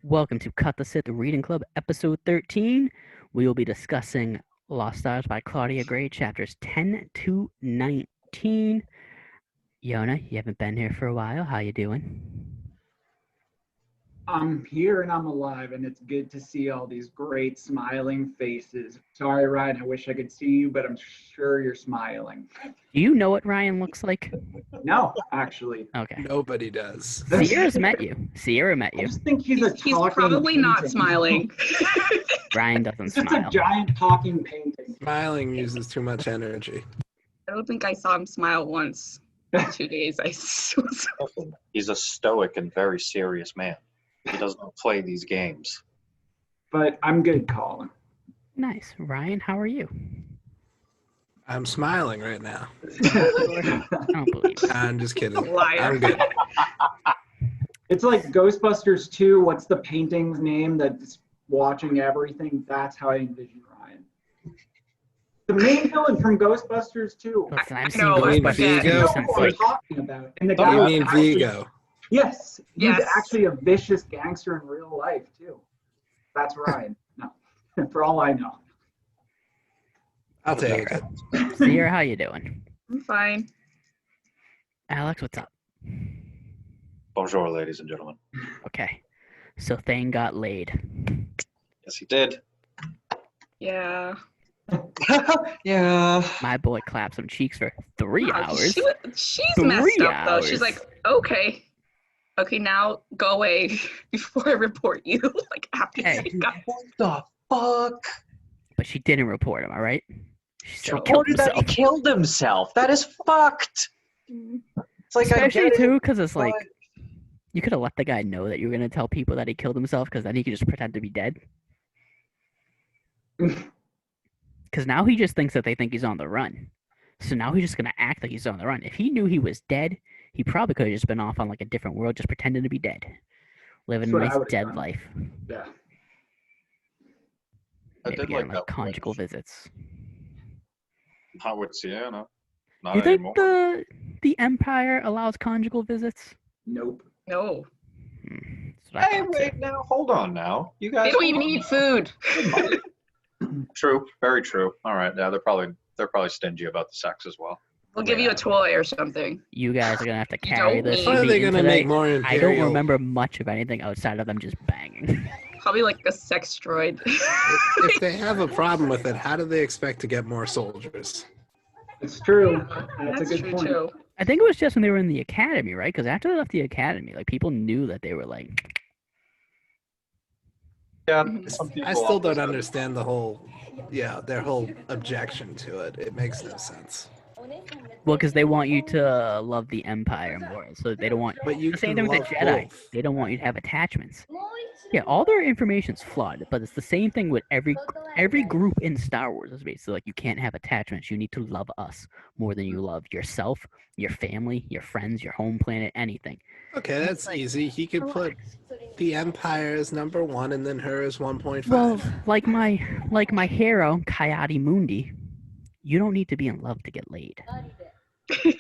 Welcome to Cut the Sith Reading Club, episode 13. We will be discussing Lost Stars by Claudia Gray, chapters 10 to 19. Yona, you haven't been here for a while. How you doing? I'm here and I'm alive, and it's good to see all these great smiling faces. Sorry, Ryan, I wish I could see you, but I'm sure you're smiling. Do you know what Ryan looks like? No, actually. Okay. Nobody does. Sierra's met you. Sierra met I you. just think he's He's talking probably not painting. smiling. Ryan doesn't It's just smile. a giant talking painting. Smiling uses too much energy. I don't think I saw him smile once in 2 days. He's a stoic and very serious man. He doesn't play these games. But I'm good, Colin. Nice. Ryan, how are you? I'm smiling right now. I don't believe it. I'm just kidding. Liar. I'm good. It's like Ghostbusters 2. What's the painting's name that's watching everything? That's how I envision Ryan. The main villain from Ghostbusters 2. Listen, I've I seen know, You mean Ghostbusters Vigo? since What I'm like talking about. And the Oh, guy you was mean actually- Vigo? Yes, he's Yes. actually a vicious gangster in real life too. That's Ryan. No, for all I know. I'll take it. Sierra, how you doing? I'm fine. Alex, what's up? Bonjour, ladies and gentlemen. Okay. So Thane got laid. Yes, he did. Yeah. Yeah. My boy clapped some cheeks for 3 Wow, hours. She's 3 messed up though. She's hours. like, okay, now go away before I report you. Like after Hey. you got What the fuck? But she didn't report him, all right? She said he killed Reported that he himself. killed himself. That is fucked. It's like I Especially get too, it, because it's like but- you could have let the guy know that you were gonna tell people that he killed himself, because then he could just pretend to be dead. Because now he just thinks that they think he's on the run. So now he's just gonna act like he's on the run. If he knew he was dead, he probably could have just been off on like a different world, just pretending to be dead, living a That's what I nice would've dead done. life. Yeah. I Maybe did getting like like that conjugal footage. visits. Not with Sienna. Not Do you think anymore. the Empire allows conjugal visits? Nope. no. That's what I Hey, thought, too. wait, now hold on now. You guys They don't even eat food. True, very true. All right, yeah, they're probably stingy about the sex as well. We'll give you a toy or something. You guys are gonna have to You carry don't this. need- When are they meeting gonna today. make more I Imperial? don't remember much of anything outside of them just banging. Probably like a sex droid. If they have a problem with it, how do they expect to get more soldiers? It's true. That's a That's good true point. too. I think it was just when they were in the academy, right? Because after they left the academy, like people knew that they were like, Yeah, Mhm. some people I still always don't have- understand their whole objection to it. It makes no sense. well, because they want you to love the Empire more, so they don't want. But you The same can thing with the love Jedi. both. They don't want you to have attachments. Yeah, all their information's flawed, but it's the same thing with every group in Star Wars. Is basically like you can't have attachments. You need to love us more than you love yourself, your family, your friends, your home planet, anything. Okay, that's easy. He could put the Empire as number 1 and then her as 1.5. Well, like my hero, Coyote Mundi, you don't need to be in love to get laid. Who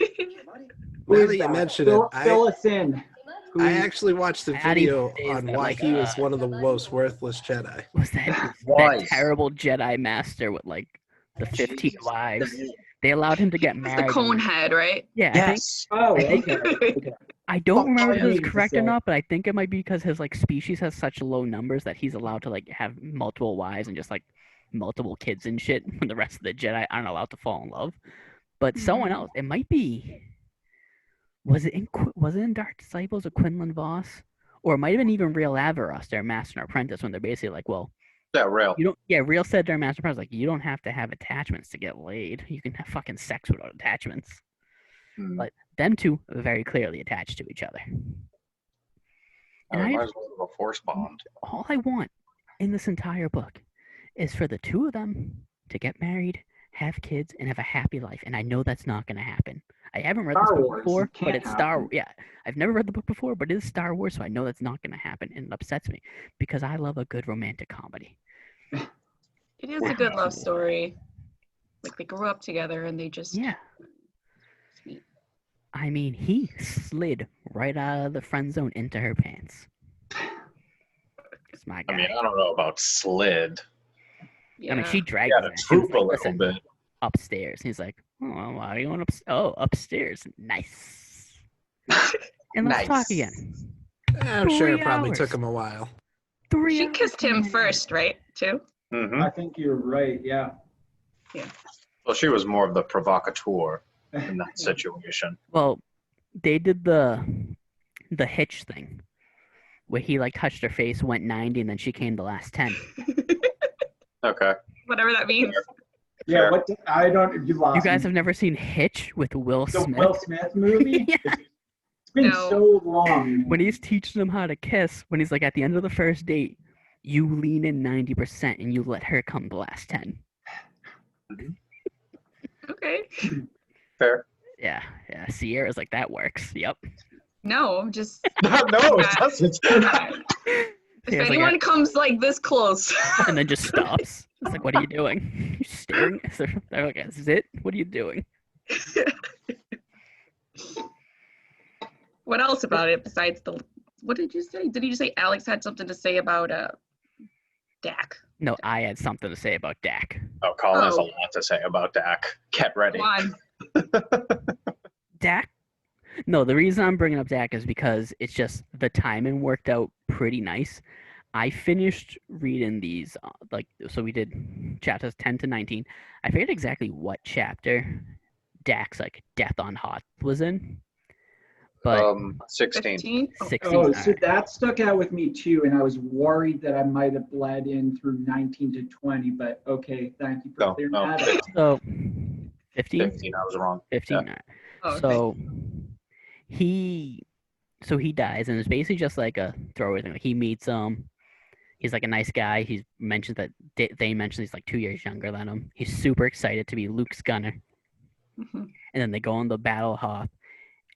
Now is that you that? mention Fill it, us in. Who I is- actually watched a Coyote video is on that, why like, he was one of the most worthless Jedi. Was that Why? terrible Jedi master with like the 15 Jeez. wives? They allowed him to get It's married. the cone head, right? Yeah, Yes. Oh, I think- okay. I don't Fuck, remember I if this is needed to correct or say. not, but I think it might be because his like species has such low numbers that he's allowed to like have multiple wives and just like multiple kids and shit when the rest of the Jedi aren't allowed to fall in love. But someone else, it might be. Was it in Dark Disciples of Quinlan Voss? Or it might have been even Real Averross, their master and apprentice, when they're basically like, well, Yeah, real. you don't. Yeah, Real said their master and apprentice, like, you don't have to have attachments to get laid. You can have fucking sex without attachments. Hmm. But them two are very clearly attached to each other. And I I might as well have a force bond. all I want in this entire book is for the two of them to get married, have kids, and have a happy life. And I know that's not going to happen. I haven't read Star this book Wars, before, it but can't it's Star. happen. Yeah, I've never read the book before, but it is Star Wars, so I know that's not going to happen, and it upsets me because I love a good romantic comedy. It is a good love story. Like they grew up together and they just Yeah, sweet. I mean, he slid right out of the friend zone into her pants. Because my guy. I mean, I don't know about slid. Yeah. I mean, she dragged Yeah, him. to there. She was troop a like, little "Listen, bit. upstairs." He's like, "Oh, well, why are you going up? Oh, upstairs. Nice." And let's talk Nice. again. I'm sure it 3 probably hours. took him a while. 3 She hours, kissed him 29 first, right? Too. Hmm. I think you're right. Yeah. Well, she was more of the provocateur in that situation. Well, they did the hitch thing where he like touched her face, went 90, and then she came the last 10. Okay. Whatever that means. Yeah. Fair. What? I don't. You lost. You guys me. have never seen Hitch with Will The Smith? Will Smith movie. Yeah. It's been No. so long. When he's teaching them how to kiss, when he's like at the end of the first date, you lean in 90% and you let her come the last 10. Okay. Fair. Yeah. Sierra's like, that works. Yep. No, I'm just. No, it doesn't. If Sierra's like, anyone comes like this close. and then just stops. It's like, what are you doing? You staring? They're like, is it? What are you doing? What else about it besides the? What did you say? Did you say Alex had something to say about Dak? No, I had something to say about Dak. Oh, Colin has a Oh. lot to say about Dak. Get ready. Come on. Dak? No, the reason I'm bringing up Dak is because it's just the timing worked out pretty nice. I finished reading these, so we did chapters 10 to 19. I forget exactly what chapter Dak's like death on Hoth was in, but 16. 15. 16. Oh, so that stuck out with me too, and I was worried that I might have bled in through 19 to 20. But okay, thank you for No, clearing no. that up. So 15? 15, I was wrong. 15. Yeah. All right. Oh, okay. So he dies, and it's basically just like a throwaway thing. Like he meets he's like a nice guy. He mentions that they mentioned he's like 2 years younger than him. He's super excited to be Luke's gunner, Mhm. and then they go on the Battle of Hoth,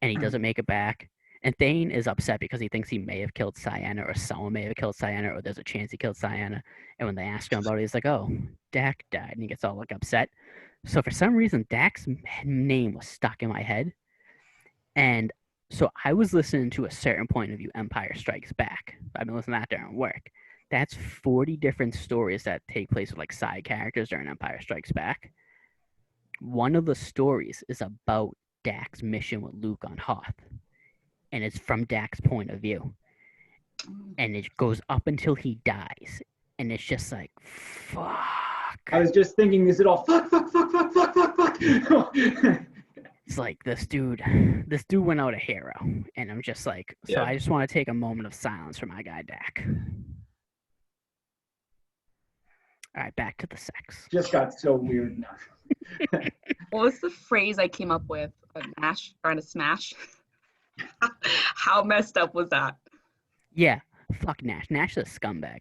and he doesn't make it back. And Thane is upset because he thinks he may have killed Ciena, or someone may have killed Ciena, or there's a chance he killed Ciena. And when they ask him about it, he's like, "Oh, Dak died," and he gets all like upset. So for some reason, Dak's name was stuck in my head, and so I was listening to a certain point of view, Empire Strikes Back. I've been listening to that during work. That's 40 different stories that take place with like side characters during Empire Strikes Back. One of the stories is about Dak's mission with Luke on Hoth, and it's from Dak's point of view, and it goes up until he dies, and it's just like, fuck. I was just thinking, is it all fuck? It's like this dude went out a hero, and I'm just like, so Yeah. I just want to take a moment of silence for my guy Dak. All right, back to the sex. Just got so weird now. What was the phrase I came up with? Trying to smash? How messed up was that? Yeah, fuck Nash. Nash is a scumbag.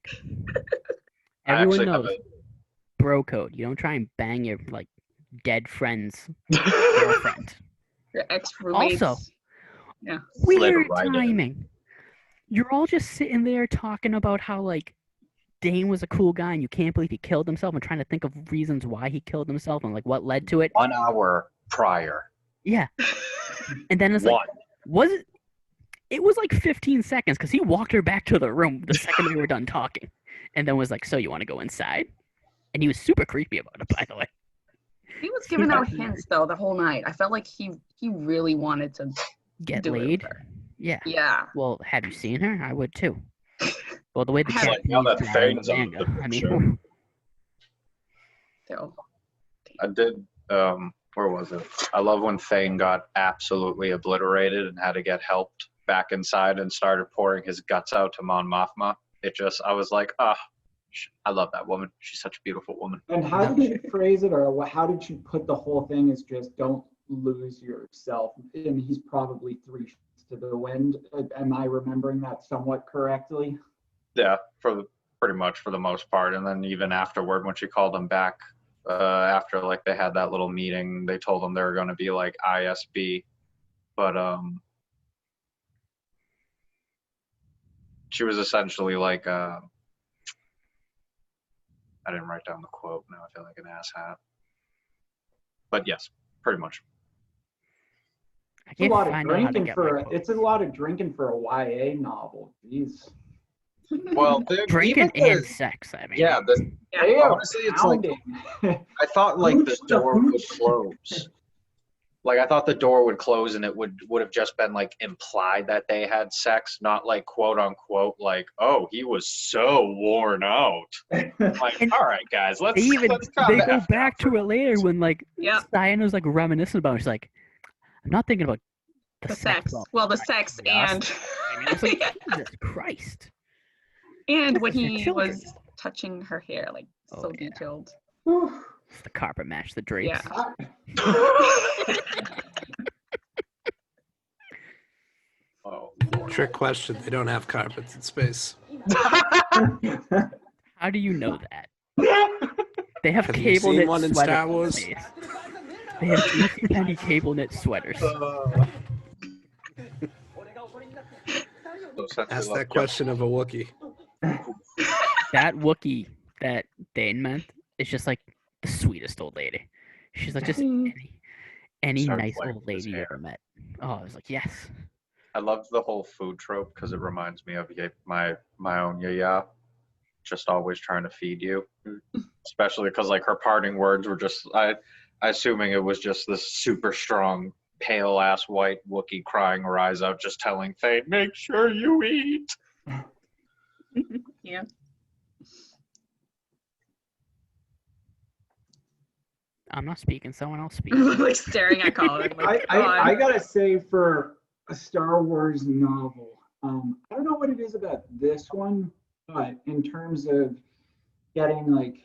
I Everyone actually have knows bro code. You don't try and bang your like dead friend's a girlfriend. Your ex-roommates? Also, Yeah. Weird right in. timing. You're all just sitting there talking about how like Dane was a cool guy and you can't believe he killed himself, and trying to think of reasons why he killed himself and like what led to it. 1 hour prior. Yeah. And then it's like, One. was it? It was like 15 seconds because he walked her back to the room the second they were done talking, and then was like, "So you want to go inside?" And he was super creepy about it, by the way. He was giving out hints though the whole night. I felt like he really wanted to Get do it with laid? her. Yeah. Yeah. Well, have you seen her? I would too. Well, the way the I haven't. Japanese Now that draw Fane's out of manga, the I picture. mean, So I did. Where was it? I love when Thane got absolutely obliterated and had to get helped back inside and started pouring his guts out to Mon Mothma. I was like, I love that woman. She's such a beautiful woman. And how did you phrase it, or how did you put the whole thing as just don't lose yourself? And he's probably 3 shots to the wind. Am I remembering that somewhat correctly? Yeah, pretty much for the most part. And then even afterward, when she called him back, after like they had that little meeting, they told him they were going to be like ISB, but she was essentially like I didn't write down the quote. Now I feel like an asshat. But yes, pretty much. I It's a can't lot of find out how to drinking get for my quote. it's a lot of drinking for a YA novel. Jeez. Well, Drinking even and sex. I mean, yeah, They are honestly, it's like pounding. I thought like the Hooch the door would hooch. close. Like I thought the door would close and it would have just been like implied that they had sex, not like quote unquote like, oh, he was so worn out. Like, And all right, guys, let's calm they the go F down back for to a it later when like Yeah. Cyan was like reminiscing about it. She's like, I'm not thinking about The sex. well, Well, the right, sex to be honest. and I mean, I was like, Jesus Christ. and when This is your he children. was touching her hair, like Oh, so yeah. detailed. Whew. It's the carpet match, the drapes. Yeah. Oh, Lord. Trick question. They don't have carpets in space. How do you know that? They have Have you cable seen knit one in sweaters. Star Wars? Space. They have JCPenney cable knit sweaters. Ask that question of a Wookiee. That Wookiee that Dane meant is just like the sweetest old lady. She's like just any Started nice playing old with his lady you hair. ever met. Oh, I was like, yes. I love the whole food trope because it reminds me of my own yaya, just always trying to feed you. Especially because like her parting words were just I assuming it was just this super strong, pale ass white Wookiee crying her eyes out, just telling Thane, make sure you eat. Yeah. I'm not speaking, someone else speak. Like staring at Colin. Like, I gotta say, for a Star Wars novel, I don't know what it is about this one, but in terms of getting like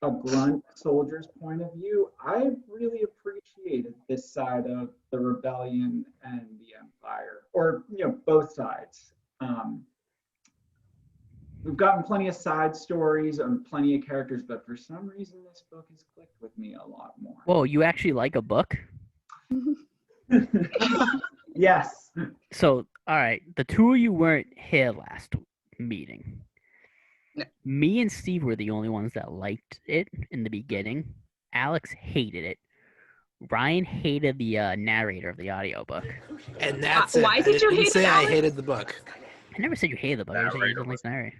a grunt soldier's point of view, I really appreciated this side of the rebellion and the Empire, or both sides. We've gotten plenty of side stories and plenty of characters, but for some reason this book has clicked with me a lot more. Whoa, you actually like a book? Yes. So, all right, the two of you weren't here last meeting. No. Me and Steve were the only ones that liked it in the beginning. Alex hated it. Ryan hated the narrator of the audiobook. And that's it. Why I did you didn't hate it, say I Alex? hated the book. I never said you hated the book. I just said you didn't like the narrator.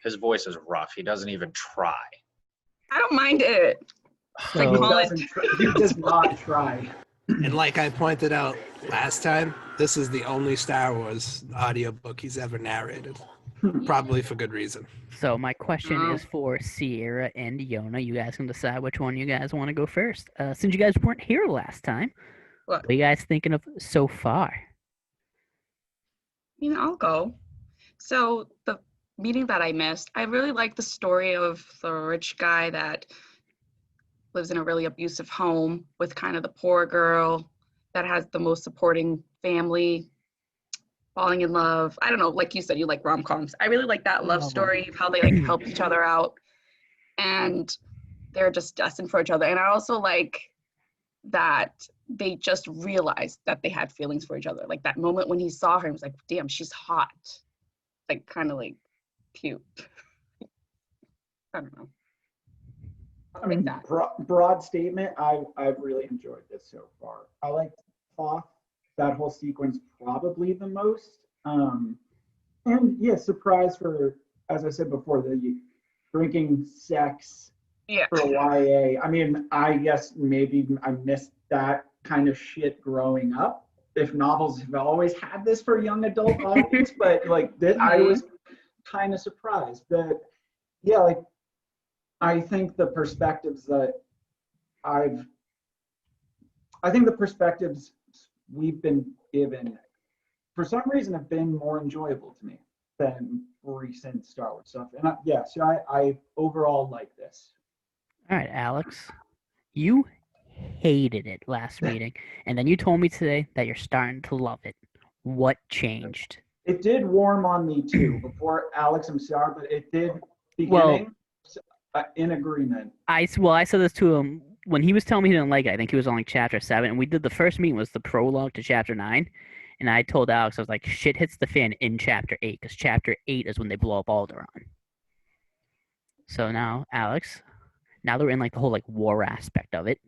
His voice is rough. He doesn't even try. I don't mind it. Like So- Colin. He does not try. And like I pointed out last time, this is the only Star Wars audiobook he's ever narrated. Probably for good reason. So my question is for Sierra and Yona. You guys can decide which one you guys want to go first. Since you guys weren't here last time, what are you guys thinking of so far? I'll go. So the meeting that I missed, I really like the story of the rich guy that lives in a really abusive home with kind of the poor girl that has the most supporting family, falling in love. I don't know, like you said, you like rom-coms. I really like that love story, how they like help each other out and they're just destined for each other. And I also like that they just realized that they had feelings for each other. Like that moment when he saw her, he was like, damn, she's hot. Like kind of like cute. I don't know. I mean, broad statement. I've really enjoyed this so far. I liked Hoth, that whole sequence probably the most. And yeah, surprise for, as I said before, the drinking sex for YA. I mean, I guess maybe I missed that kind of shit growing up. If novels have always had this for young adult audience, but like I was kind of surprised. But yeah, like I think the perspectives that I think the perspectives we've been given for some reason have been more enjoyable to me than recent Star Wars stuff. And I overall like this. All right, Alex, you hated it last meeting, and then you told me today that you're starting to love it. What changed? It did warm on me too. Before Alex, I'm sorry, but it did beginning in agreement. I said this to him when he was telling me he didn't like it. I think he was on like chapter 7, and we did the first meeting was the prologue to chapter 9. And I told Alex, I was like, shit hits the fan in chapter 8, because chapter 8 is when they blow up Alderaan. So now, Alex, now that we're in like the whole like war aspect of it,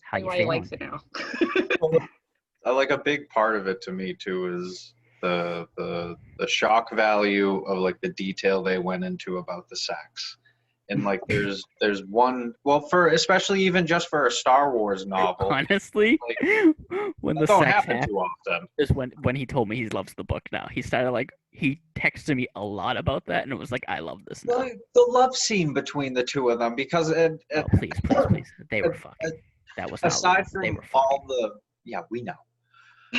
how you why feeling? he likes it now. Like a big part of it to me too is the shock value of like the detail they went into about the sex. And like there's one, well, for especially even just for a Star Wars novel, Honestly, when the that don't sex happen happened too often. is when he told me he loves the book now. He started like he texted me a lot about that, and it was like, I love this now. The love scene between the two of them, because Oh, please, they were fucking. That was not aside love. They from were fucking. all the, yeah, we know.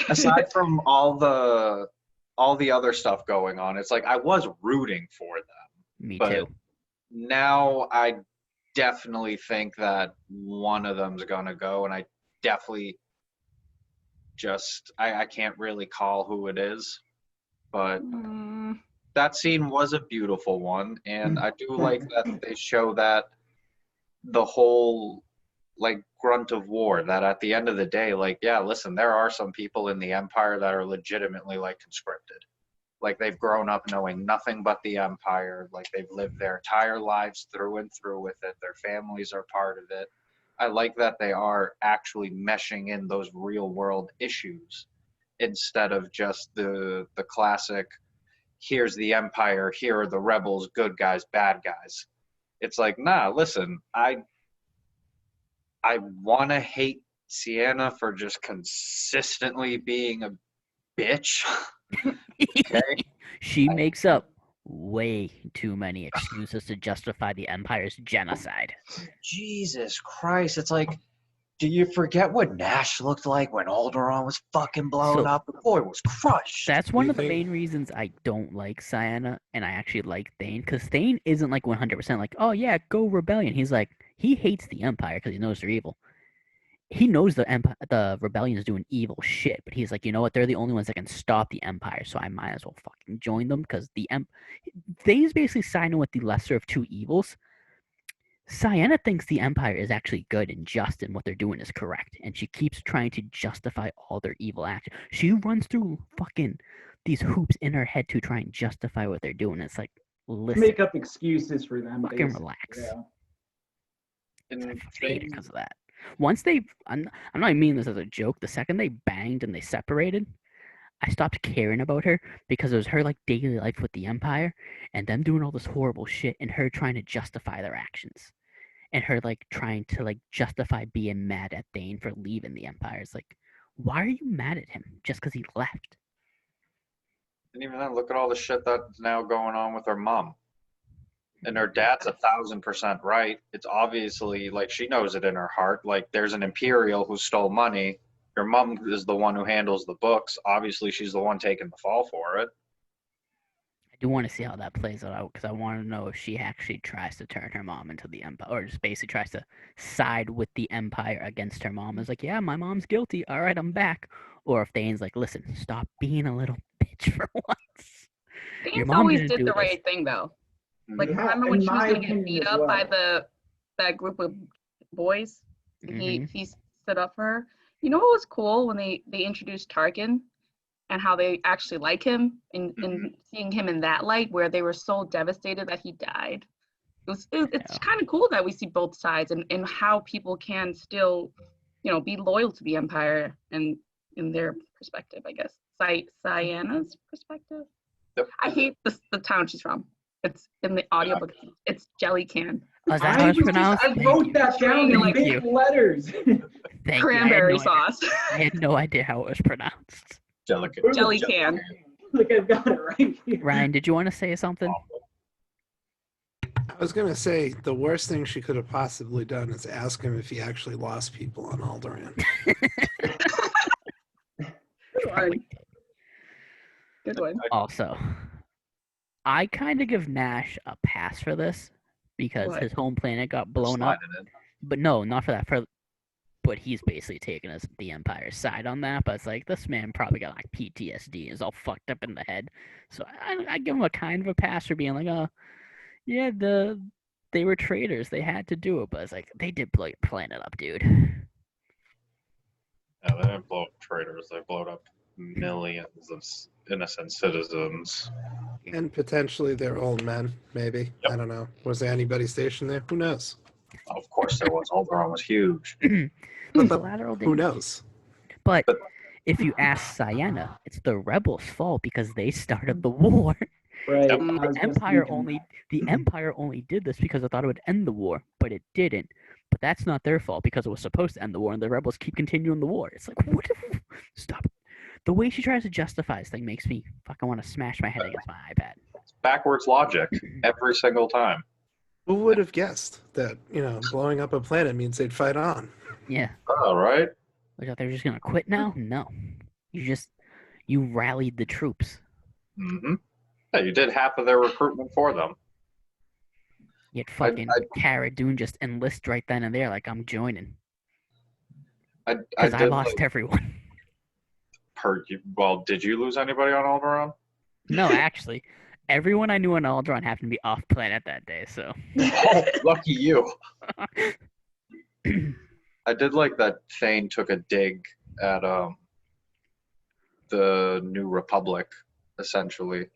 Aside from all the other stuff going on, it's like I was rooting for them. Me but too. Now I definitely think that one of them's gonna go, and I definitely I can't really call who it is, but that scene was a beautiful one, and I do like that they show that the whole like grunt of war, that at the end of the day, like, yeah, listen, there are some people in the Empire that are legitimately like conscripted. Like they've grown up knowing nothing but the Empire. Like they've lived their entire lives through and through with it. Their families are part of it. I like that they are actually meshing in those real world issues instead of just the classic, here's the Empire, here are the rebels, good guys, bad guys. It's like, nah, listen, I want to hate Sienna for just consistently being a bitch. Okay? She makes up way too many excuses to justify the Empire's genocide. Jesus Christ, it's like, do you forget what Nash looked like when Alderaan was fucking blown up? The boy was crushed. That's one of the think- main reasons I don't like Sienna, and I actually like Thane, because Thane isn't like 100% like, oh yeah, go rebellion. He's like, he hates the Empire because he knows they're evil. He knows the rebellion is doing evil shit, but he's like, you know what? They're the only ones that can stop the Empire, so I might as well fucking join them, because Thane's basically siding with the lesser of two evils. Sienna thinks the Empire is actually good and just, and what they're doing is correct, and she keeps trying to justify all their evil actions. She runs through fucking these hoops in her head to try and justify what they're doing. It's like, listen, Make up excuses for them. fucking basically. relax. Yeah. I And fucking hate it because of that. Once I'm not even meaning this as a joke. The second they banged and they separated, I stopped caring about her, because it was her like daily life with the Empire, and them doing all this horrible shit, and her trying to justify their actions, and her like trying to like justify being mad at Thane for leaving the Empire. It's like, why are you mad at him just because he left? And even then, look at all the shit that's now going on with her mom. And her dad's 1,000% right. It's obviously like she knows it in her heart. Like there's an Imperial who stole money. Your mom is the one who handles the books. Obviously, she's the one taking the fall for it. I do want to see how that plays out, because I want to know if she actually tries to turn her mom into the Empire, or just basically tries to side with the Empire against her mom. It's like, yeah, my mom's guilty. All right, I'm back. Or if Thane's like, listen, stop being a little bitch for once. Your Thane's mom always didn't did do the this. right thing though. Like Yeah, remember in when she was my gonna get opinion beat as up by well. that group of boys? And Mhm. he stood up for her. You know what was cool when they introduced Tarkin and how they actually like him, and seeing him in that light where they were so devastated that he died. It's Yeah. kind of cool that we see both sides, and how people can still, be loyal to the Empire and in their perspective, I guess. Sienna's perspective. Yep. I hate the town she's from. It's in the audiobook. It's Jellycan. Oh, is that how it's pronounced? I wrote that down in Thank big you. letters. Thank Cranberry you. sauce. I had no idea how it was pronounced. Jellycan. Look, I've got it right here. Ryan, did you want to say something? I was gonna say the worst thing she could have possibly done is ask him if he actually lost people on Alderaan. Good one. Good one. Also, I kind of give Nash a pass for this, because What? his home planet got blown up. But no, not for that. But he's basically taking the Empire's side on that. But it's like, this man probably got like PTSD, is all fucked up in the head. So I give him a kind of a pass for being like, oh, yeah, they were traitors. They had to do it. But it's like, they did blow your planet up, dude. Yeah, they didn't blow up traitors. They blew up millions of innocent citizens. And potentially their old men, maybe. Yep. I don't know. Was there anybody stationed there? Who knows? Of course there was. Alderaan was huge. But Collateral who damage. knows? But if you ask Sienna, it's the rebels' fault because they started the war. Right. Yep. I was The just Empire thinking only did this because it thought it would end the war, but it didn't. But that's not their fault because it was supposed to end the war, and the rebels keep continuing the war. It's like, what? Stop. The way she tries to justify this thing makes me fucking want to smash my head against my iPad. Backwards logic every single time. Who would have guessed that, blowing up a planet means they'd fight on? Yeah. All right. Like, they're just gonna quit now? No. You rallied the troops. Mm-hmm. Yeah, you did half of their recruitment for them. Yet fucking Cara Dune just enlist right then and there, like, I'm joining. Because I lost everyone. Well, did you lose anybody on Alderaan? No, actually, everyone I knew on Alderaan happened to be off planet that day, so. Oh, lucky you. I did like that Thane took a dig at the New Republic, essentially.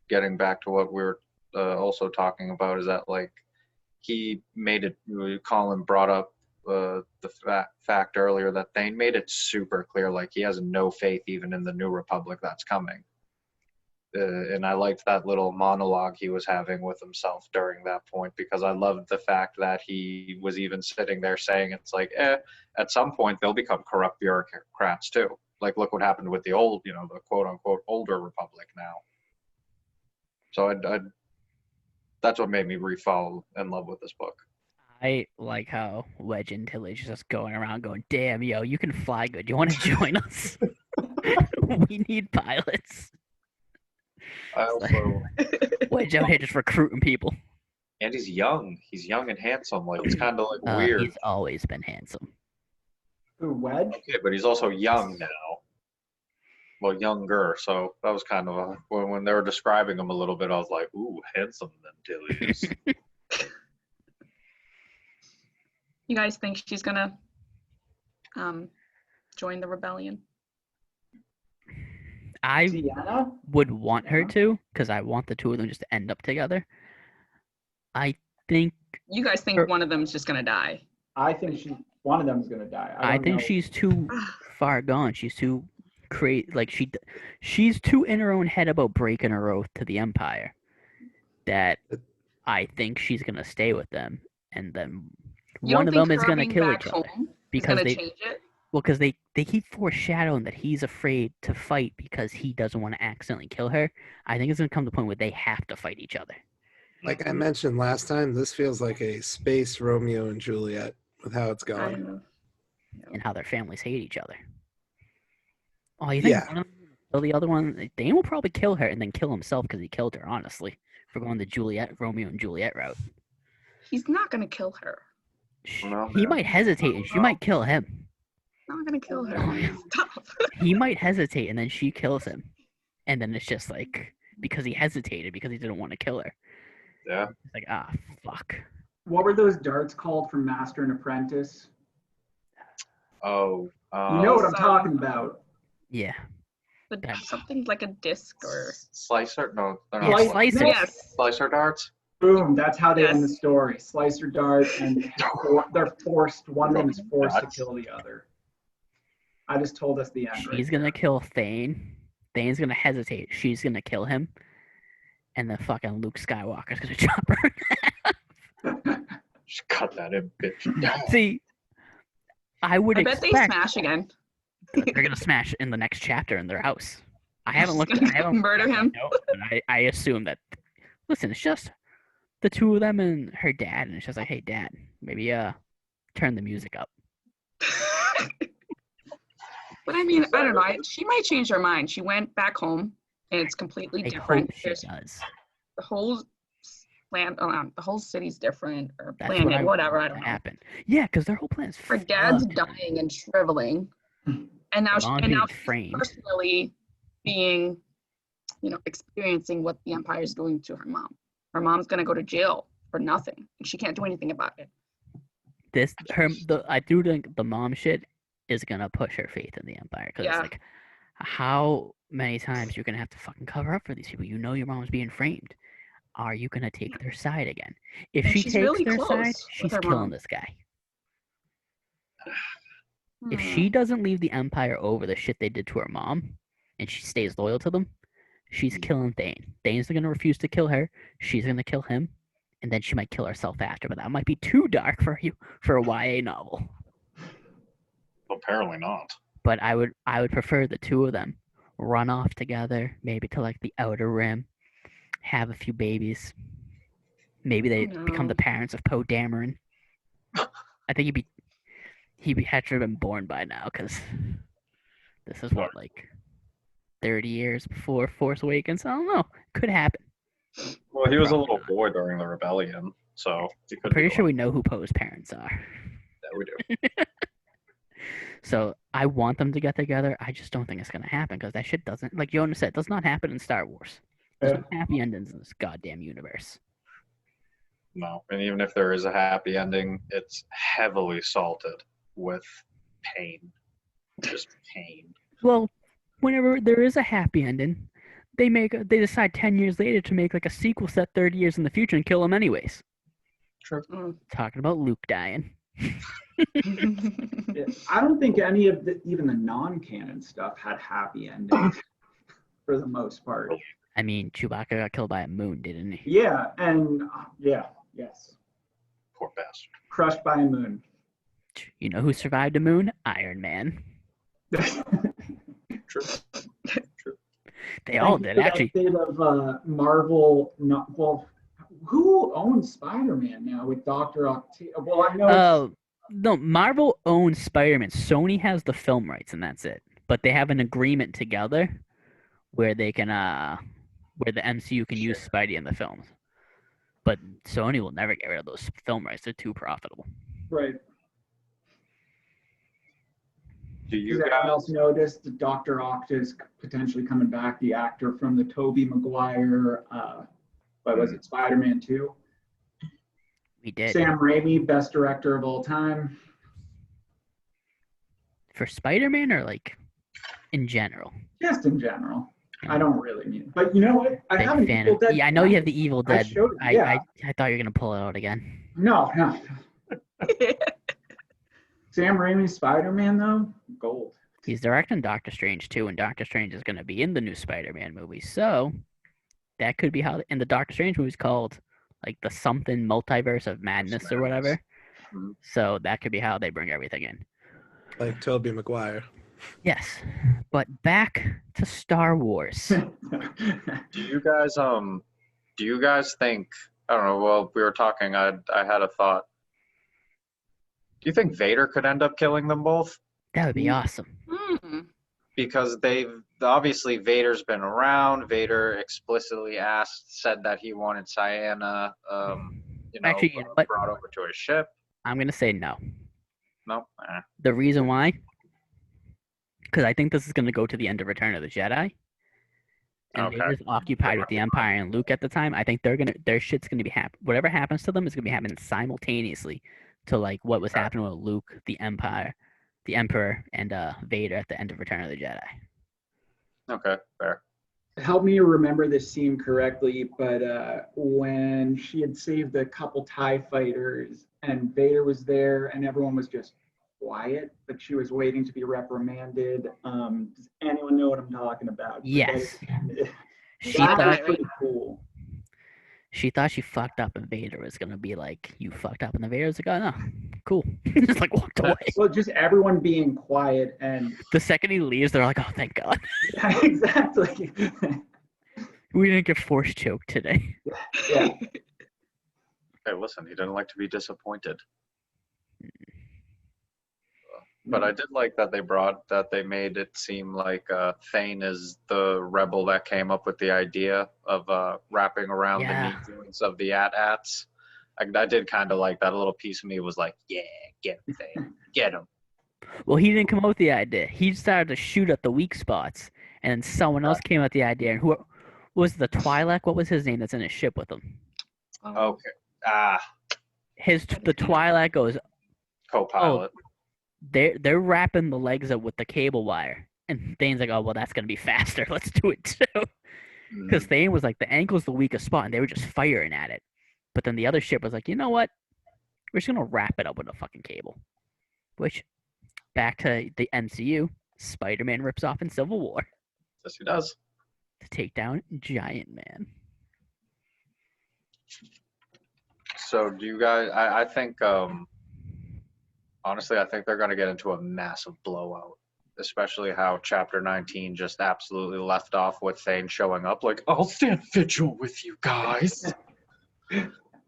Getting back to what we were also talking about is that, like, he made it, Colin brought up the fact earlier that Thane made it super clear, like, he has no faith even in the New Republic that's coming. And I liked that little monologue he was having with himself during that point, because I loved the fact that he was even sitting there saying, it's like, at some point they'll become corrupt bureaucrats too. Like, look what happened with the old, the quote unquote older Republic now. So that's what made me fall in love with this book. I like how Wedge and Tillage just going around going, damn, yo, you can fly good. You want to join us? We need pilots. I also, Wedge out here just recruiting people. and he's young. He's young and handsome. Like, it's kind of like weird. He's always been handsome. Ooh, Wedge? Okay, but he's also young now. Well, younger. So that was kind of when they were describing him a little bit, I was like, ooh, handsome then Tilly's. You guys think she's gonna join the rebellion? I Sienna? would want her Yeah. to, because I want the two of them just to end up together. I think You guys think one of them's just gonna die? I think one of them's gonna die. I don't think know. she's too far gone. She's too she's too in her own head about breaking her oath to the Empire that I think she's gonna stay with them, and then You one don't of think them is her gonna being kill back each other home is because gonna they change it? because they keep foreshadowing that he's afraid to fight because he doesn't want to accidentally kill her. I think it's gonna come to the point where they have to fight each other. Like I mentioned last time, this feels like a space Romeo and Juliet with how it's going. Kind of. And how their families hate each other. Oh, you think Yeah. one of them will kill the other one? Dane will probably kill her and then kill himself because he killed her, honestly, for going the Romeo and Juliet route. He's not gonna kill her. No, He man. might hesitate and she might kill him. Not gonna kill her. Oh, yeah. Stop. He might hesitate and then she kills him. And then it's just like, because he hesitated because he didn't want to kill her. Yeah. It's like, fuck. What were those darts called from Master and Apprentice? Oh. You know what I'm talking about. Yeah. Something like a disc or Slicer? No, they're Yeah, not slicer. yes. Slicer darts? Boom, that's how they end the Yes. story. Slicer dart, and they're forced, one of them is forced to kill the other. I just told us the end. She's gonna kill Thane. Thane's gonna hesitate. She's gonna kill him. And then fucking Luke Skywalker's gonna chop her. Just cut that in, bitch. See, I would I bet they expect smash again. they're gonna smash in the next chapter in their house. I haven't She's looked. gonna I haven't murder him. But I assume that. Listen, it's just the two of them and her dad, and it's just like, hey, Dad, maybe turn the music up. But I mean, I don't know. She might change her mind. She went back home, and it's completely I different. hope she There's does. the whole land, the whole city's different, or That's planet, what I whatever. I want don't to know. happen. Yeah, because their whole plan is Her dad's fucked. dying and shriveling, and now Mom's and now being she's framed. personally being, experiencing what the Empire is doing to her mom. Her mom's gonna go to jail for nothing, and she can't do anything about it. I do think the mom shit is gonna push her faith in the Empire because Yeah. it's like, how many times you're gonna have to fucking cover up for these people? You know your mom's being framed. Are you gonna take their side again? If And she she's takes really their close side, with she's her killing mom. this guy. If she doesn't leave the Empire over the shit they did to her mom, and she stays loyal to them, she's killing Thane. Thane's gonna refuse to kill her. She's gonna kill him, and then she might kill herself after. But that might be too dark for you for a YA novel. Apparently not. But I would prefer the two of them run off together, maybe to like the Outer Rim, have a few babies. Maybe they become the parents of Poe Dameron. I think he had to have been born by now, because this is what, like 30 years before Force Awakens. I don't know. Could happen. Well, he was a little boy during the rebellion, so he could. Pretty sure we know who Poe's parents are. Yeah, we do. So I want them to get together. I just don't think it's gonna happen, because that shit doesn't, like Jonah said, does not happen in Star Wars. There's no happy endings in this goddamn universe. No, and even if there is a happy ending, it's heavily salted with pain. Just pain. Well, whenever there is a happy ending, they decide 10 years later to make like a sequel set 30 years in the future and kill him anyways. True. Talking about Luke dying. Yeah, I don't think any of even the non-canon stuff had happy endings for the most part. I mean, Chewbacca got killed by a moon, didn't he? Yeah, and yes. Poor bastard. Crushed by a moon. You know who survived a moon? Iron Man. True. They all did, actually. Bit of Marvel. Who owns Spider-Man now with Dr. Octavius? Well, I know. No, Marvel owns Spider-Man. Sony has the film rights, and that's it. But they have an agreement together where they can, where the MCU can use Spidey in the films. But Sony will never get rid of those film rights. They're too profitable. Right. Do you Does anyone else notice that Dr. Octa's potentially coming back? The actor from the Tobey Maguire, what was it, Spider-Man 2? We did. Sam Raimi, best director of all time. For Spider-Man, or like in general? Just in general. I don't really mean it. But you know what? I Big have an fan Evil of, Dead. yeah, I know you have the Evil Dead. Yeah. I thought you were gonna pull it out again. No. Sam Raimi's Spider-Man though, gold. He's directing Doctor Strange too, and Doctor Strange is gonna be in the new Spider-Man movie. So that could be how. And the Doctor Strange movie is called like the something multiverse of madness or whatever. So that could be how they bring everything in. Like Tobey Maguire. Yes, but back to Star Wars. Do you guys think, I don't know, well, we were talking, I had a thought. Do you think Vader could end up killing them both? That would be awesome. Because obviously Vader's been around. Vader explicitly said that he wanted Ciena, Actually, you know what? brought over to his ship. I'm gonna say no. No? The reason why? Because I think this is gonna go to the end of Return of the Jedi. And Okay. Vader's occupied with the Empire and Luke at the time. I think their shit's gonna be whatever happens to them is gonna be happening simultaneously to like what was happening with Luke, the Empire, the Emperor, and Vader at the end of Return of the Jedi. Okay, fair. Help me remember this scene correctly, but when she had saved a couple TIE fighters and Vader was there and everyone was just quiet, but she was waiting to be reprimanded. Does anyone know what I'm talking about? Yes. She That was thought pretty cool. she fucked up, and Vader was gonna be like, "You fucked up," and the Vader was like, "Oh no, cool." Just like walked away. Well, just everyone being quiet and The second he leaves, they're like, "Oh, thank God, yeah, exactly. we didn't get force choked today." Yeah. Hey, listen, he didn't like to be disappointed. But I did like that they made it seem like Thane is the rebel that came up with the idea of wrapping around Yeah. the knee joints of the AT-ATs. I did kind of like that. A little piece of me was like, yeah, get him, Thane. Get him. Well, he didn't come up with the idea. He started to shoot at the weak spots, and then someone else came up with the idea. And who was the Twi'lek? What was his name that's in his ship with him? Okay. The Twi'lek goes, Co-pilot. they're wrapping the legs up with the cable wire. And Thane's like, "Oh, well, that's going to be faster. Let's do it too." Because Thane was like, the ankle's the weakest spot, and they were just firing at it. But then the other ship was like, "You know what? We're just going to wrap it up with a fucking cable." Which, back to the MCU, Spider-Man rips off in Civil War Yes, he does. to take down Giant Man. So do you guys? I think honestly, I think they're going to get into a massive blowout, especially how Chapter 19 just absolutely left off with Thane showing up like, "I'll stand vigil with you guys."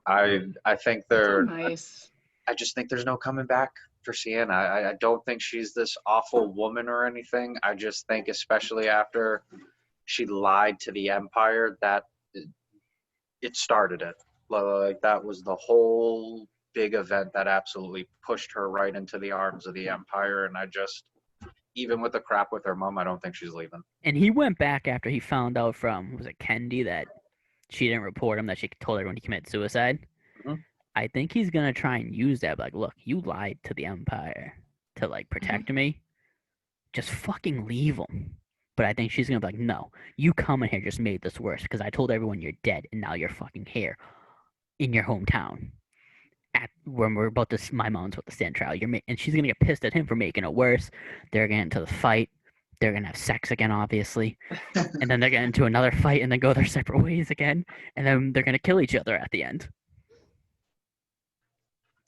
I think So they're. nice. I just think there's no coming back for Sienna. I don't think she's this awful woman or anything. I just think, especially after she lied to the Empire, that it started it. Like that was the whole big event that absolutely pushed her right into the arms of the Empire. And I just, even with the crap with her mom, I don't think she's leaving. And he went back after he found out from, was it Kendi, that she didn't report him, that she told everyone he committed suicide. Mhm. I think he's gonna try and use that. Like, look, you lied to the Empire to like protect me. Just fucking leave him. But I think she's gonna be like, no, you coming here just made this worse because I told everyone you're dead and now you're fucking here in your hometown. When we're about to, my mom's about to stand trial. And she's gonna get pissed at him for making it worse. They're gonna get into the fight. They're gonna have sex again, obviously, and then they're gonna into another fight and then go their separate ways again, and then they're gonna kill each other at the end.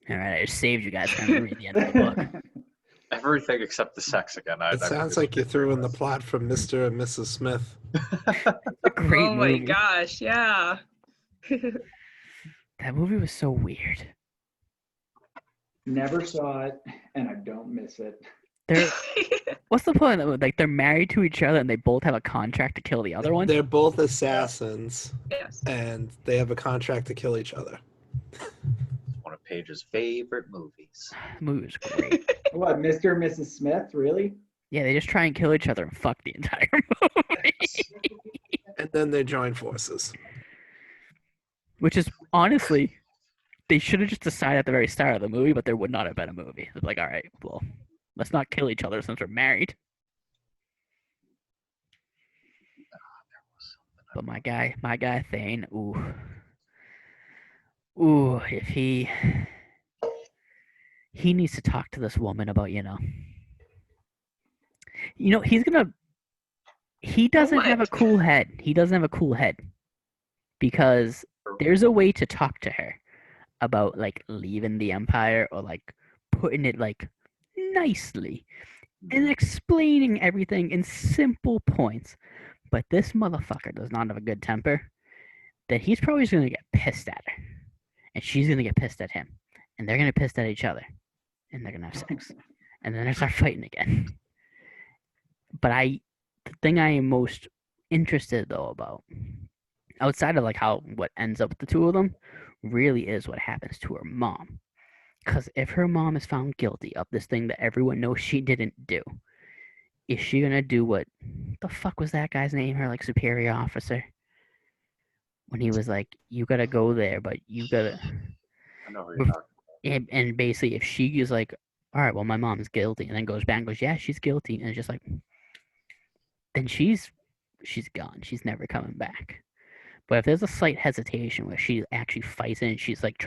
All right, I just saved you guys from reading the end of the book. Everything except the sex again. It sounds like you threw in the plot from Mr. and Mrs. Smith. A great Oh my movie. gosh, yeah. That movie was so weird. Never saw it, and I don't miss it. What's the point? Like, they're married to each other and they both have a contract to kill the other one. They're both assassins, Yes. and they have a contract to kill each other. One of Paige's favorite movies. The movie was great. What, Mr. and Mrs. Smith? Really? Yeah, they just try and kill each other and fuck the entire movie. And then they join forces. Which is, honestly, they should have just decided at the very start of the movie, but there would not have been a movie. It's like, all right, well, let's not kill each other since we're married. But my guy Thane, ooh, if he needs to talk to this woman about, he's gonna, he doesn't have a cool head. He doesn't have a cool head because there's a way to talk to her about like leaving the Empire or like putting it like nicely and explaining everything in simple points. But this motherfucker does not have a good temper. That he's probably just gonna get pissed at her, and she's gonna get pissed at him, and they're gonna get pissed at each other, and they're gonna have sex, and then they start fighting again. But the thing I am most interested though about, outside of like what ends up with the two of them, really is what happens to her mom. Because if her mom is found guilty of this thing that everyone knows she didn't do, is she gonna do what the fuck was that guy's name? Her like superior officer, when he was like, "You gotta go there, but you gotta." I know who you're talking And basically, if she is like, "All right, well, my mom's guilty," and then goes back and goes, "Yeah, she's guilty," and it's just like, then she's gone. She's never coming back. But if there's a slight hesitation where she actually fights in, she's like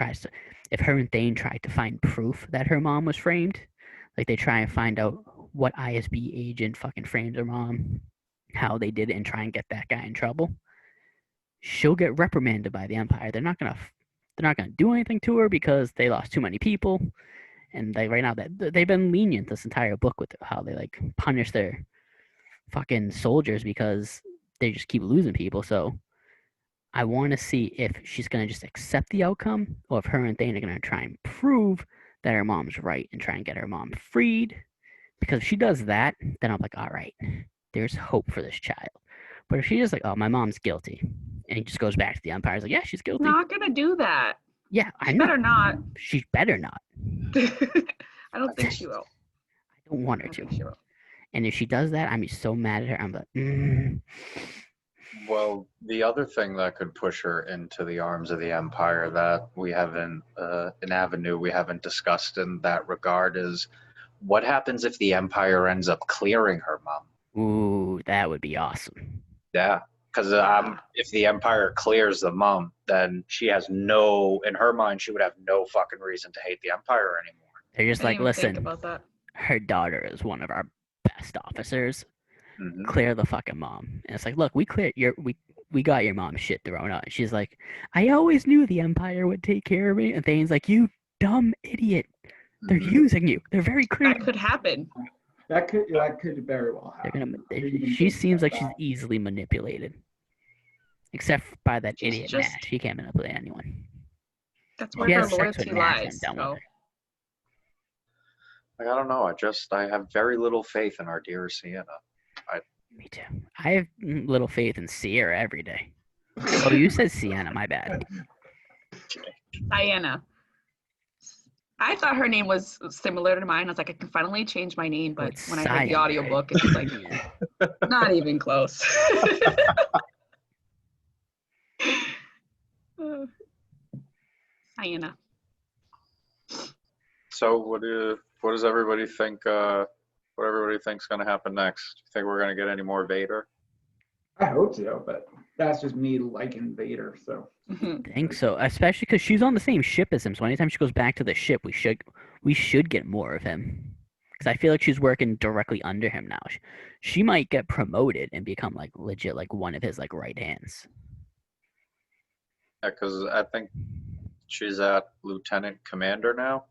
if her and Thane tried to find proof that her mom was framed, like they try and find out what ISB agent fucking framed her mom, how they did it, and try and get that guy in trouble, she'll get reprimanded by the Empire. They're not gonna do anything to her because they lost too many people, and right now they've been lenient this entire book with how they like punish their fucking soldiers because they just keep losing people. So I want to see if she's going to just accept the outcome, or if her and Thane are going to try and prove that her mom's right and try and get her mom freed. Because if she does that, then I'm like, all right, there's hope for this child. But if she's just like, oh, my mom's guilty, and he just goes back to the Empire, he's like, yeah, she's guilty. Not gonna do that. Yeah, I She know. better not. She better not. I don't think she will. I don't want her I don't to. think she will. And if she does that, I'm so mad at her. I'm like, Well, the other thing that could push her into the arms of the Empire that we haven't, an avenue we haven't discussed in that regard is what happens if the Empire ends up clearing her mom? ooh, that would be awesome. Yeah, because if the Empire clears the mom, then she has in her mind, she would have no fucking reason to hate the Empire anymore. They're just I like, didn't even think listen, about that. her daughter is one of our best officers. Mhm. Clear the fucking mom. And it's like, look, we got your mom's shit thrown out. And she's like, I always knew the Empire would take care of me. And Thane's like, you dumb idiot. They're Mhm. using you. They're very clear. That could happen. That could very well They're happen. gonna. She seems like she's easily manipulated, except by that She's idiot just- Nash. He can't manipulate anyone. That's She where her has sex with loyalty Nash. I'm lies. done with So. her. Like, I don't know. I have very little faith in our dear Sienna. Me too. I have little faith in Sierra every day. Oh, you said Sienna. My bad. Diana. I thought her name was similar to mine. I was like, I can finally change my name, but it's when I heard the Cyan, audiobook, it's like Yeah. not even close. Diana. So what does everybody think? What everybody thinks going to happen next? You think we're going to get any more Vader? I hope so, but that's just me liking Vader. So Mhm. I think so, especially because she's on the same ship as him. So anytime she goes back to the ship, we should get more of him. Because I feel like she's working directly under him now. She might get promoted and become like legit like one of his like right hands. Yeah, because I think she's at Lieutenant Commander now.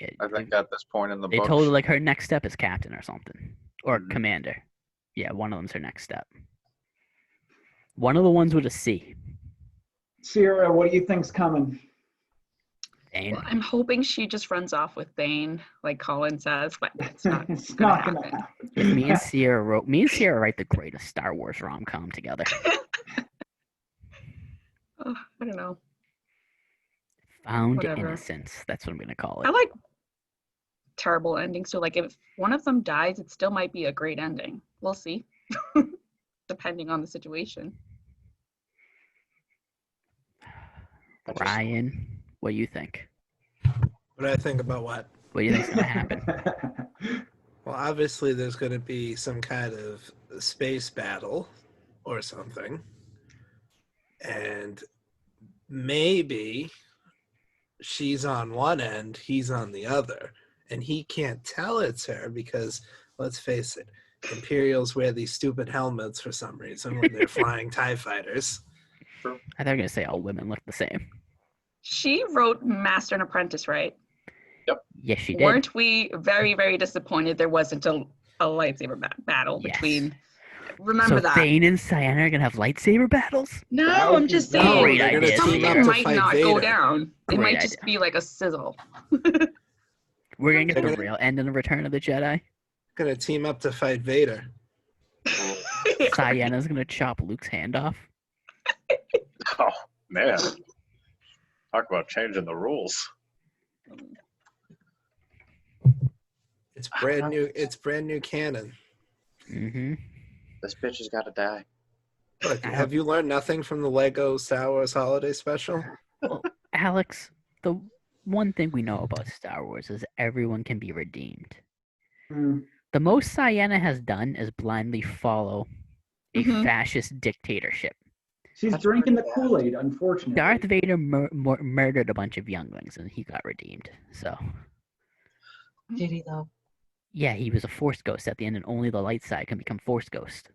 Yeah, I think at this point in the they book, told her like her next step is captain or something, or Mhm. commander. Yeah, one of them's her next step. One of the ones with a C. Sierra, what do you think's coming? Thane. Well, I'm hoping she just runs off with Thane, like Colin says, but it's not It's gonna not gonna happen. happen. If me and Sierra write the greatest Star Wars rom-com together. Oh, I don't know. Found Whatever. Innocence. That's what I'm gonna call I it. like terrible endings. So like if one of them dies, it still might be a great ending. We'll see. Depending on the situation. Ryan, what do you think? What do I think about what? What do you think's gonna happen? Well, obviously, there's going to be some kind of space battle or something. And maybe she's on one end, he's on the other. And he can't tell it's her because, let's face it, Imperials wear these stupid helmets for some reason when they're flying TIE fighters. I thought you were gonna say all women look the same. She wrote Master and Apprentice, right? Yes, she did. Weren't we very, very disappointed there wasn't a lightsaber battle Yes. between? Remember So that? Thane and Cyan are gonna have lightsaber battles? No, I'm just No, saying. Great they're going idea, to Some team of up them to might fight not Vader. go down. It Great might just be like a sizzle. We're gonna get They're the gonna- real end in the Return of the Jedi. Going to team up to fight Vader. Cyanna's gonna chop Luke's hand off. Oh man, talk about changing the rules. It's brand new. It's brand new canon. Mm-hmm. This bitch has got to die. Look, have you learned nothing from the Lego Star Wars Holiday Special? Well, Alex, the one thing we know about Star Wars is everyone can be redeemed. Hmm. The most Cyanna has done is blindly follow a Mhm. fascist dictatorship. She's That's drinking the pretty bad. Kool-Aid, unfortunately. Darth Vader murdered a bunch of younglings and he got redeemed. So, Did he though? yeah, he was a Force ghost at the end, and only the light side can become Force ghost.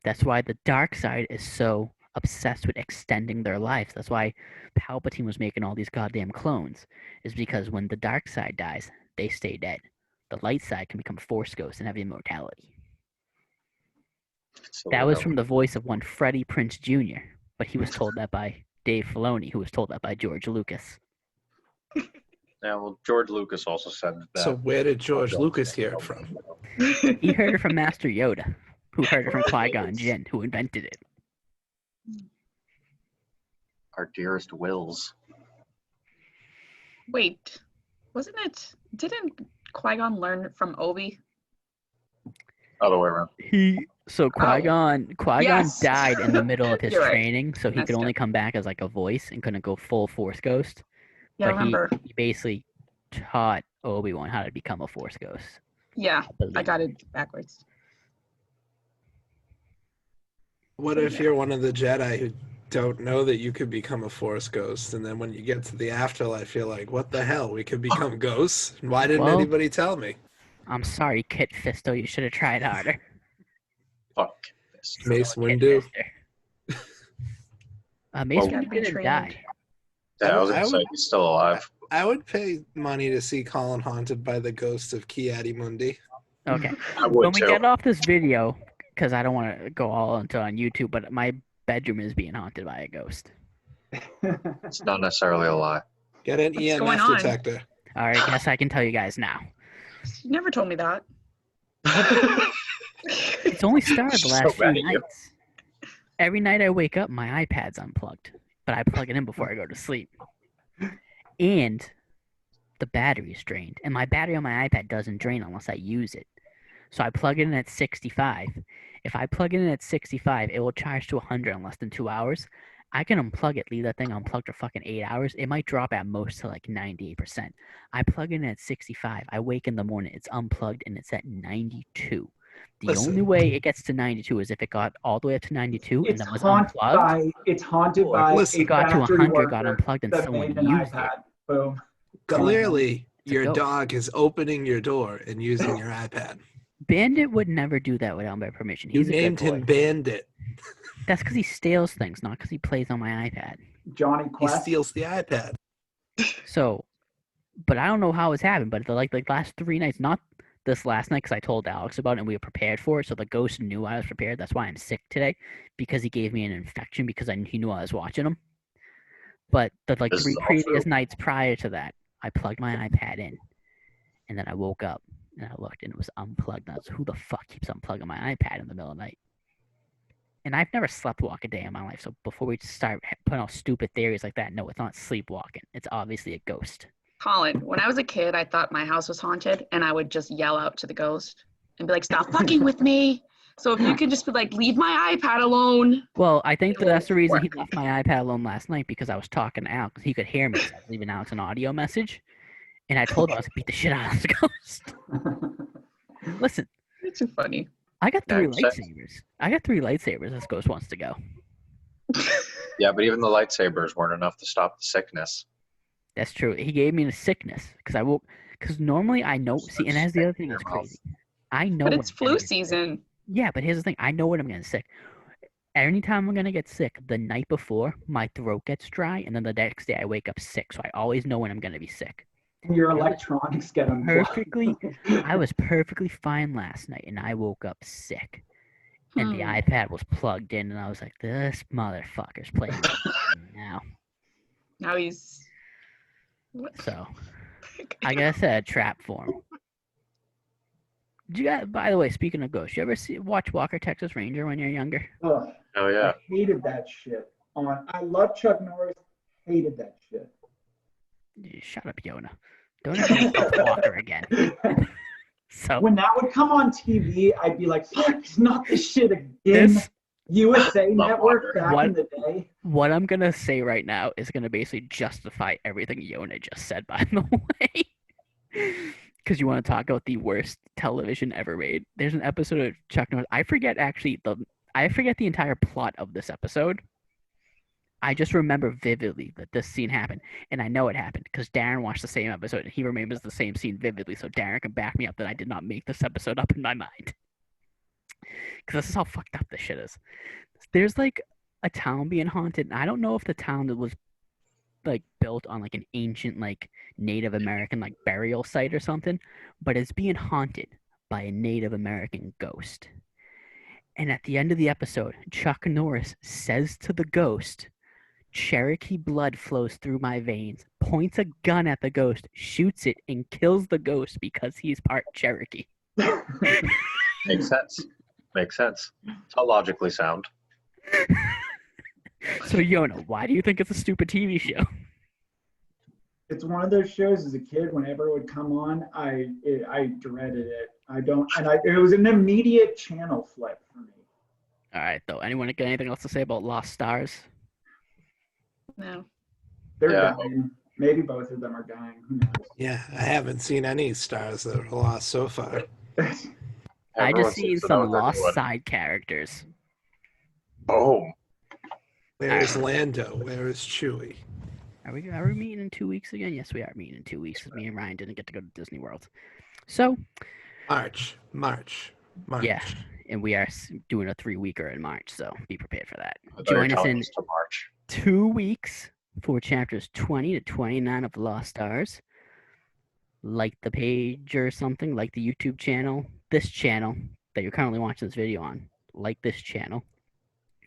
That's why the dark side is so obsessed with extending their lives. That's why Palpatine was making all these goddamn clones, is because when the dark side dies, they stay dead. The light side can become Force ghosts and have immortality. So That was from the voice of one Freddie Prinze Jr., but he was told that by Dave Filoni, who was told that by George Lucas. Yeah, well, George Lucas also said that. So where did George Lucas hear it from? He heard it from Master Yoda, who heard it from Qui-Gon Jinn, who invented it. Our dearest wills. Wait, wasn't it? Didn't Qui-Gon learn from Obi? Other way around. Qui-Gon Yes. died in the middle of his You're right. training, so he Messed could only up. come back as like a voice and couldn't go full Force ghost. Yeah, I But remember. he basically taught Obi-Wan how to become a Force ghost. Yeah, I believe. got it backwards. What if you're one of the Jedi who don't know that you could become a force ghost, and then when you get to the afterlife, you're like, what the hell? We could become ghosts? Why didn't Well- anybody tell me? I'm sorry, Kit Fisto. You should have tried harder. Fuck this. Mace Kit Windu. Fister. Mace Well- Windu didn't Trained. die. Yeah, I was gonna I say would- he's still alive. I would pay money to see Colin haunted by the ghost of Ki-Adi-Mundi. Okay. I would When we too. get off this video, because I don't want to go all into on YouTube, but my bedroom is being haunted by a ghost. It's not necessarily a lie. Get an What's EMF going on? detector. All right, I guess I can tell you guys now. You never told me that. It's only started the So last few mad at you. nights. Every night I wake up, my iPad's unplugged, but I plug it in before I go to sleep. And the battery's drained, and my battery on my iPad doesn't drain unless I use it. So I plug it in at 65. If I plug it in at 65, it will charge to 100 in less than 2 hours. I can unplug it, leave that thing unplugged for fucking 8 hours. It might drop at most to like 98%. I plug it in at 65. I wake in the morning, it's unplugged, and it's at 92. The Listen. only way it gets to 92 is if it got all the way up to 92 and It's then was haunted unplugged. by. It's haunted Look, by. listen. a It got to factory 100, got worker unplugged, and that someone made an used it. iPad. Boom. Clearly, It's a your ghost. dog is opening your door and using your iPad. Bandit would never do that without my permission. You He's a good named him boy. Bandit. That's because he steals things, not because he plays on my iPad. Johnny He Quest. steals the iPad. So, but I don't know how it's happened. But the last 3 nights, not this last night, because I told Alex about it and we were prepared for it. So the ghost knew I was prepared. That's why I'm sick today, because he gave me an infection because he knew I was watching him. But the This 3 is all previous true. nights prior to that, I plugged my iPad in, and then I woke up and I looked and it was unplugged. And I was, who the fuck keeps unplugging my iPad in the middle of the night? And I've never sleepwalked a day in my life. So before we start putting out stupid theories like that, no, it's not sleepwalking. It's obviously a ghost. Colin, when I was a kid, I thought my house was haunted, and I would just yell out to the ghost and be like, "Stop fucking with me!" So if you could just be like, "Leave my iPad alone." Well, I think It that's the won't reason he work. left my iPad alone last night, because I was talking to Alex. He could hear me. So I was leaving Alex an audio message. And I told him I was going to beat the shit out of this ghost. Listen, It's too funny. I got 3 Yeah, so- lightsabers. I got 3 lightsabers this ghost wants to go. Yeah, but even the lightsabers weren't enough to stop the sickness. That's true. He gave me a sickness because I woke. Because normally I know. See, and that's the other thing that's crazy. I know. But when it's I'm gonna flu get sick. season. Yeah, but here's the thing. I know when I'm getting sick. Anytime I'm gonna get sick, the night before, my throat gets dry, and then the next day I wake up sick. So I always know when I'm gonna be sick. Your electronics get unplugged. Perfectly. I was perfectly fine last night, and I woke up sick. And the Hmm. iPad was plugged in, and I was like, "This motherfucker's playing with me now." Now he's. What? So I guess a trap form. Did you guys? By the way, speaking of ghosts, you ever watch Walker Texas Ranger when you're younger? Ugh, Oh yeah. I hated that shit. I love Chuck Norris. Hated that shit. Shut up, Yona. Don't ever insult Walker again. So When that would come on TV, I'd be like, "Fuck, it's not this shit again." this, USA Love Network Walker. back What? in the day. what I'm gonna say right now is gonna basically justify everything Yona just said. By the way, because you want to talk about the worst television ever made. There's an episode of Chuck Norris. I forget the entire plot of this episode. I just remember vividly that this scene happened, and I know it happened because Darren watched the same episode and he remembers the same scene vividly. So Darren can back me up that I did not make this episode up in my mind. Because this is how fucked up this shit is. There's like a town being haunted, and I don't know if the town that was like built on like an ancient like Native American like burial site or something, but it's being haunted by a Native American ghost. And at the end of the episode, Chuck Norris says to the ghost, "Cherokee blood flows through my veins," points a gun at the ghost, shoots it, and kills the ghost because he's part Cherokee. Makes sense. Makes sense. It's all logically sound. So Yona, why do you think it's a stupid TV show? It's one of those shows as a kid. Whenever it would come on, I dreaded it. It was an immediate channel flip for me. All right, though. Anyone got anything else to say about Lost Stars? No. They're Yeah. dying. Maybe both of them are dying. Who knows? Yeah, I haven't seen any stars that are lost so far. I Everyone just seen seems to know some what they're lost doing. side characters. Boom. Where is Lando? Where is Chewie? Are we meeting in 2 weeks again? Yes, we are meeting in 2 weeks. Me and Ryan didn't get to go to Disney World. So, March. yeah, and we are doing a 3-weeker in March, so be prepared for that. I thought you were Join us telling in us to March. 2 weeks for chapters 20 to 29 of Lost Stars. Like the page or something, like the YouTube channel, this channel that you're currently watching this video on. Like this channel.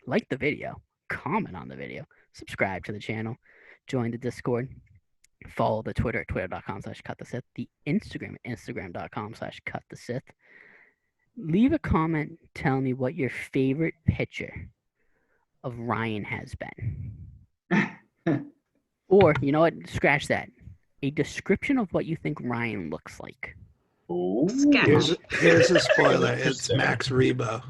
Like the video. Comment on the video. Subscribe to the channel. Join the Discord. Follow the Twitter at twitter.com/cutthesith. The Instagram at instagram.com/cutthesith. Leave a comment telling me what your favorite picture of Ryan has been. Or, you know what? Scratch that. A description of what you think Ryan looks like. Ooh. Sketch. Here's a spoiler. It's Max Rebo.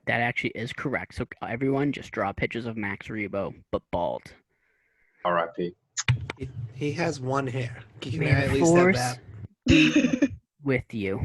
That actually is correct. So everyone just draw pictures of Max Rebo, but bald. R.I.P. He has one hair. Can May I the at least have Force that? be with you.